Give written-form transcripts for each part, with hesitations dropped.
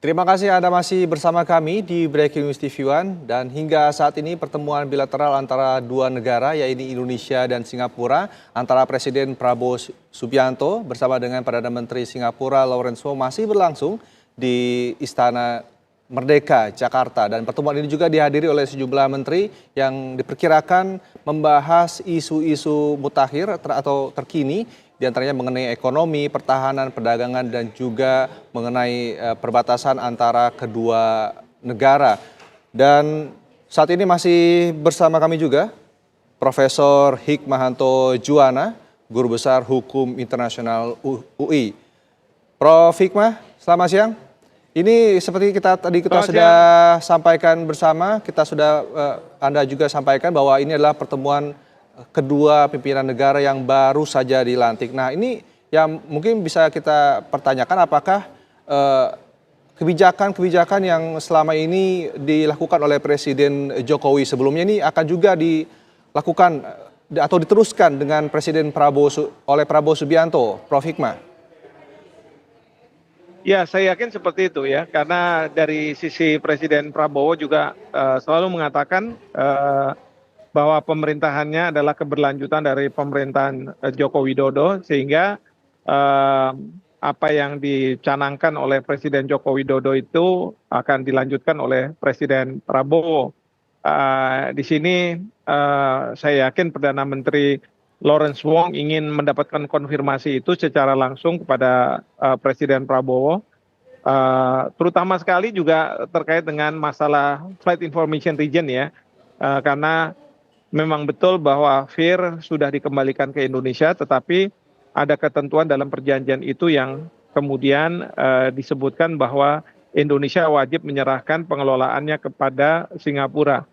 Terima kasih Anda masih bersama kami di Breaking News TV One dan hingga saat ini pertemuan bilateral antara dua negara yaitu Indonesia dan Singapura antara Presiden Prabowo Subianto bersama dengan Perdana Menteri Singapura Lawrence Wong masih berlangsung di Istana Merdeka, Jakarta. Dan pertemuan ini juga dihadiri oleh sejumlah menteri yang diperkirakan membahas isu-isu mutakhir atau terkini, diantaranya mengenai ekonomi, pertahanan, perdagangan, dan juga mengenai perbatasan antara kedua negara. Dan saat ini masih bersama kami juga Profesor Hikmahanto Juwana, Guru Besar Hukum Internasional UI. Prof. Hikmah, selamat siang. Ini seperti kita sudah sampaikan bersama, Anda juga sampaikan bahwa ini adalah pertemuan kedua pimpinan negara yang baru saja dilantik. Nah, ini yang mungkin bisa kita pertanyakan apakah kebijakan-kebijakan yang selama ini dilakukan oleh Presiden Jokowi sebelumnya ini akan juga dilakukan atau diteruskan dengan Presiden Prabowo Subianto, Prof. Hikmah. Ya, saya yakin seperti itu ya, karena dari sisi Presiden Prabowo juga selalu mengatakan bahwa pemerintahannya adalah keberlanjutan dari pemerintahan Joko Widodo, sehingga apa yang dicanangkan oleh Presiden Joko Widodo itu akan dilanjutkan oleh Presiden Prabowo. Di sini saya yakin Perdana Menteri Lawrence Wong ingin mendapatkan konfirmasi itu secara langsung kepada Presiden Prabowo, terutama sekali juga terkait dengan masalah Flight Information Region ya, karena memang betul bahwa FIR sudah dikembalikan ke Indonesia, tetapi ada ketentuan dalam perjanjian itu yang kemudian disebutkan bahwa Indonesia wajib menyerahkan pengelolaannya kepada Singapura.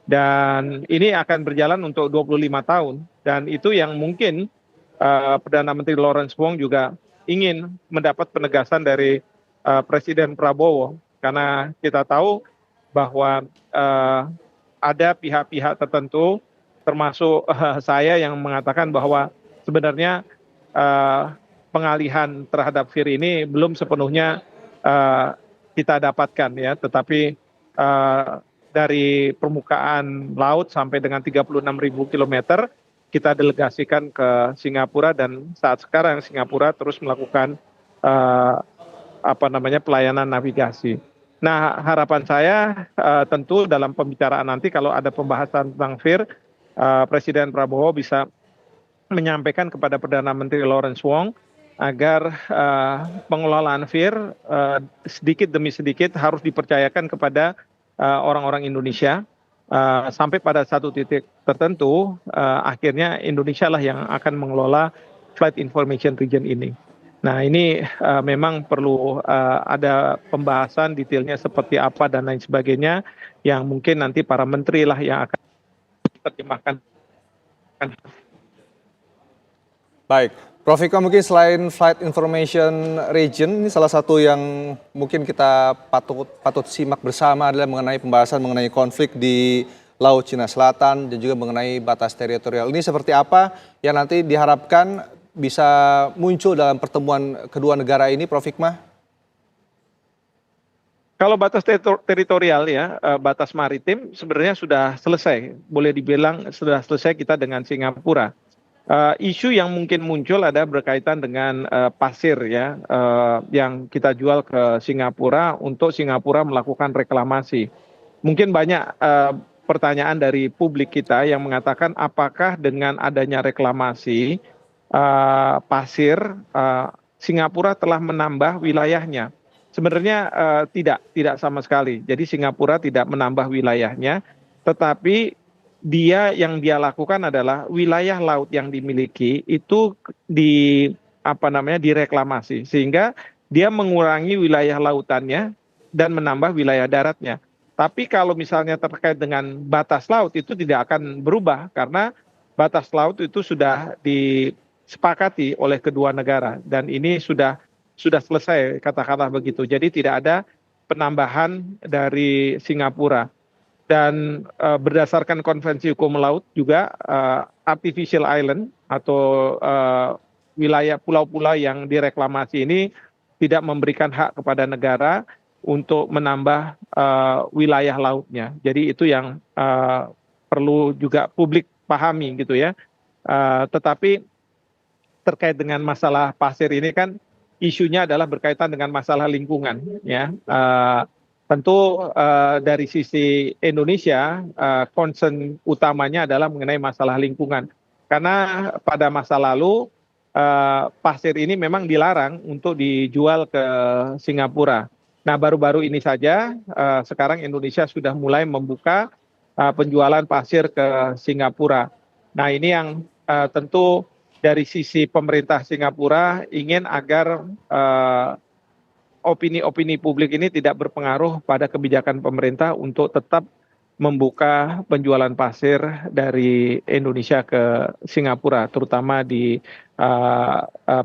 Dan ini akan berjalan untuk 25 tahun. Dan itu yang mungkin Perdana Menteri Lawrence Wong juga ingin mendapat penegasan dari Presiden Prabowo. Karena kita tahu bahwa ada pihak-pihak tertentu, termasuk saya yang mengatakan bahwa sebenarnya pengalihan terhadap FIR ini belum sepenuhnya kita dapatkan ya, tetapi dari permukaan laut sampai dengan 36.000 kilometer kita delegasikan ke Singapura, dan saat sekarang Singapura terus melakukan pelayanan navigasi. Nah, harapan saya tentu dalam pembicaraan nanti kalau ada pembahasan tentang FIR, Presiden Prabowo bisa menyampaikan kepada Perdana Menteri Lawrence Wong agar pengelolaan FIR sedikit demi sedikit harus dipercayakan kepada orang-orang Indonesia, sampai pada satu titik tertentu akhirnya Indonesia lah yang akan mengelola Flight Information Region ini. Nah, ini memang perlu ada pembahasan detailnya seperti apa dan lain sebagainya, yang mungkin nanti para menteri lah yang akan terjemahkan. Baik, Prof. Hikmah, mungkin selain Flight Information Region, ini salah satu yang mungkin kita patut simak bersama adalah mengenai pembahasan mengenai konflik di Laut Cina Selatan dan juga mengenai batas teritorial. Ini seperti apa yang nanti diharapkan bisa muncul dalam pertemuan kedua negara ini, Prof. Hikmah? Kalau batas teritorial ya, batas maritim sebenarnya sudah selesai. Boleh dibilang sudah selesai kita dengan Singapura. Isu yang mungkin muncul ada berkaitan dengan pasir ya, yang kita jual ke Singapura untuk Singapura melakukan reklamasi. Mungkin banyak pertanyaan dari publik kita yang mengatakan apakah dengan adanya reklamasi pasir Singapura telah menambah wilayahnya. Sebenarnya tidak sama sekali. Jadi Singapura tidak menambah wilayahnya, tetapi yang dia lakukan adalah wilayah laut yang dimiliki itu direklamasi, sehingga dia mengurangi wilayah lautannya dan menambah wilayah daratnya. Tapi kalau misalnya terkait dengan batas laut itu tidak akan berubah, karena batas laut itu sudah disepakati oleh kedua negara dan ini sudah selesai, katakanlah begitu. Jadi tidak ada penambahan dari Singapura. Dan berdasarkan konvensi hukum laut juga artificial island atau wilayah pulau-pulau yang direklamasi ini tidak memberikan hak kepada negara untuk menambah wilayah lautnya. Jadi itu yang perlu juga publik pahami gitu ya. Tetapi terkait dengan masalah pasir ini kan isunya adalah berkaitan dengan masalah lingkungan ya. Tentu dari sisi Indonesia concern utamanya adalah mengenai masalah lingkungan. Karena pada masa lalu pasir ini memang dilarang untuk dijual ke Singapura. Nah, baru-baru ini saja sekarang Indonesia sudah mulai membuka penjualan pasir ke Singapura. Nah, ini yang tentu dari sisi pemerintah Singapura ingin agar opini-opini publik ini tidak berpengaruh pada kebijakan pemerintah untuk tetap membuka penjualan pasir dari Indonesia ke Singapura, terutama di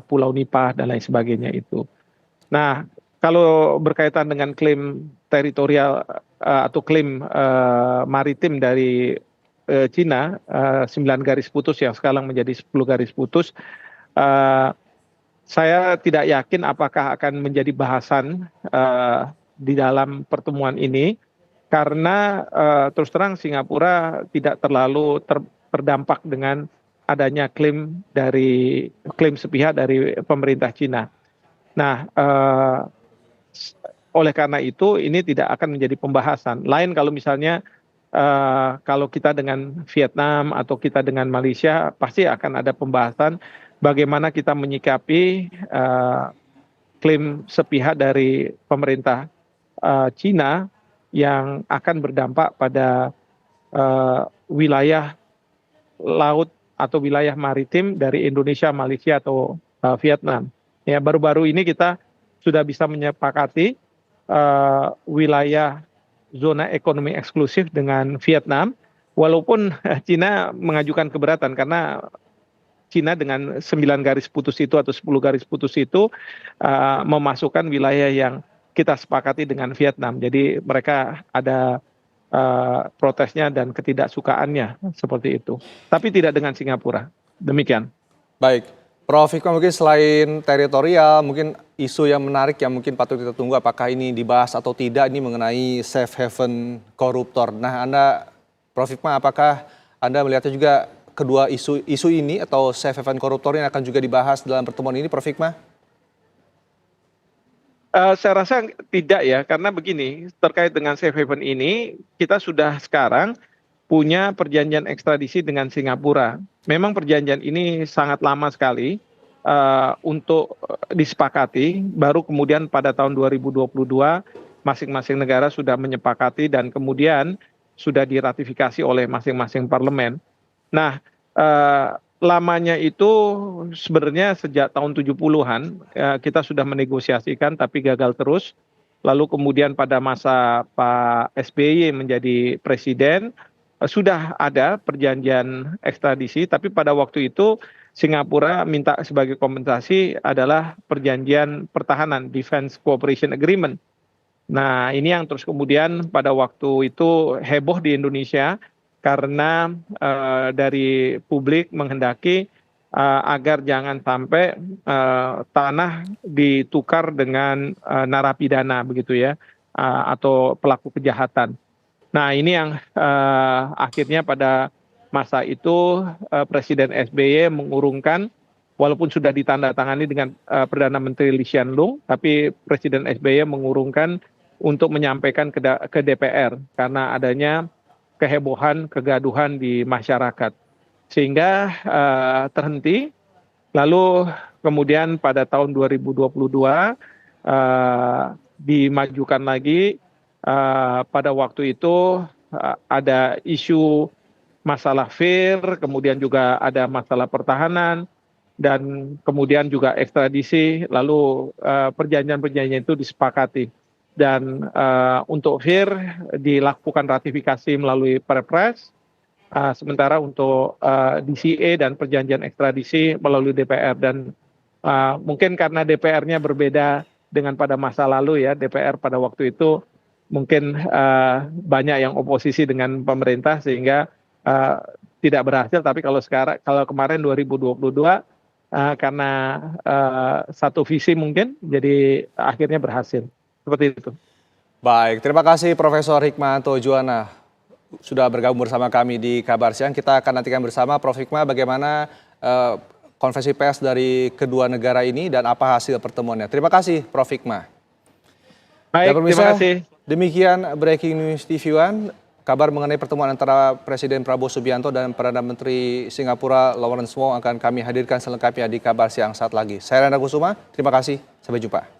Pulau Nipah dan lain sebagainya itu. Nah, kalau berkaitan dengan klaim teritorial atau klaim maritim dari Cina, 9 garis putus yang sekarang menjadi 10 garis putus, saya tidak yakin apakah akan menjadi bahasan di dalam pertemuan ini, karena terus terang Singapura tidak terlalu terdampak dengan adanya klaim sepihak dari pemerintah Cina. Nah, oleh karena itu ini tidak akan menjadi pembahasan. Lain kalau misalnya kalau kita dengan Vietnam atau kita dengan Malaysia, pasti akan ada pembahasan bagaimana kita menyikapi klaim sepihak dari pemerintah Cina yang akan berdampak pada wilayah laut atau wilayah maritim dari Indonesia, Malaysia atau Vietnam. Ya, baru-baru ini kita sudah bisa menyepakati wilayah zona ekonomi eksklusif dengan Vietnam, walaupun Cina mengajukan keberatan karena Cina dengan 9 garis putus itu atau 10 garis putus itu memasukkan wilayah yang kita sepakati dengan Vietnam. Jadi mereka ada protesnya dan ketidaksukaannya seperti itu. Tapi tidak dengan Singapura. Demikian. Baik, Prof. Hikmah, mungkin selain teritorial, mungkin isu yang menarik yang mungkin patut kita tunggu apakah ini dibahas atau tidak, ini mengenai safe haven koruptor. Nah, Prof. Hikmah, apakah Anda melihatnya juga kedua isu ini atau safe haven koruptor yang akan juga dibahas dalam pertemuan ini, Prof. Hikmah? Saya rasa tidak ya, karena begini, terkait dengan safe haven ini, kita sudah sekarang punya perjanjian ekstradisi dengan Singapura. Memang perjanjian ini sangat lama sekali untuk disepakati, baru kemudian pada tahun 2022 masing-masing negara sudah menyepakati dan kemudian sudah diratifikasi oleh masing-masing parlemen. Nah, lamanya itu sebenarnya sejak tahun 70-an kita sudah menegosiasikan tapi gagal terus. Lalu kemudian pada masa Pak SBY menjadi presiden, sudah ada perjanjian ekstradisi, tapi pada waktu itu Singapura minta sebagai kompensasi adalah perjanjian pertahanan, Defense Cooperation Agreement. Nah, ini yang terus kemudian pada waktu itu heboh di Indonesia karena dari publik menghendaki agar jangan sampai tanah ditukar dengan narapidana begitu ya, atau pelaku kejahatan. Nah, ini yang akhirnya pada masa itu Presiden SBY mengurungkan, walaupun sudah ditandatangani dengan Perdana Menteri Lee Hsien Loong, tapi Presiden SBY mengurungkan untuk menyampaikan ke DPR karena adanya kehebohan, kegaduhan di masyarakat. Sehingga terhenti, lalu kemudian pada tahun 2022 dimajukan lagi. Pada waktu itu ada isu masalah FIR, kemudian juga ada masalah pertahanan, dan kemudian juga ekstradisi, lalu perjanjian-perjanjian itu disepakati. Dan untuk FIR dilakukan ratifikasi melalui Perpres, sementara untuk DCA dan perjanjian ekstradisi melalui DPR. Dan mungkin karena DPR-nya berbeda dengan pada masa lalu ya, DPR pada waktu itu mungkin banyak yang oposisi dengan pemerintah sehingga tidak berhasil. Tapi kalau kemarin 2022 karena satu visi mungkin, jadi akhirnya berhasil seperti itu. Baik, terima kasih Profesor Hikmahanto Juwana sudah bergabung bersama kami di Kabar Siang. Kita akan nantikan bersama Prof. Hikmah bagaimana konferensi pers dari kedua negara ini dan apa hasil pertemuannya. Terima kasih Prof. Hikmah. Baik, Dan pemirsa, terima kasih. demikian Breaking News TV One. Kabar mengenai pertemuan antara Presiden Prabowo Subianto dan Perdana Menteri Singapura Lawrence Wong akan kami hadirkan selengkapnya di Kabar Siang saat lagi. Saya Randa Kusuma, terima kasih, sampai jumpa.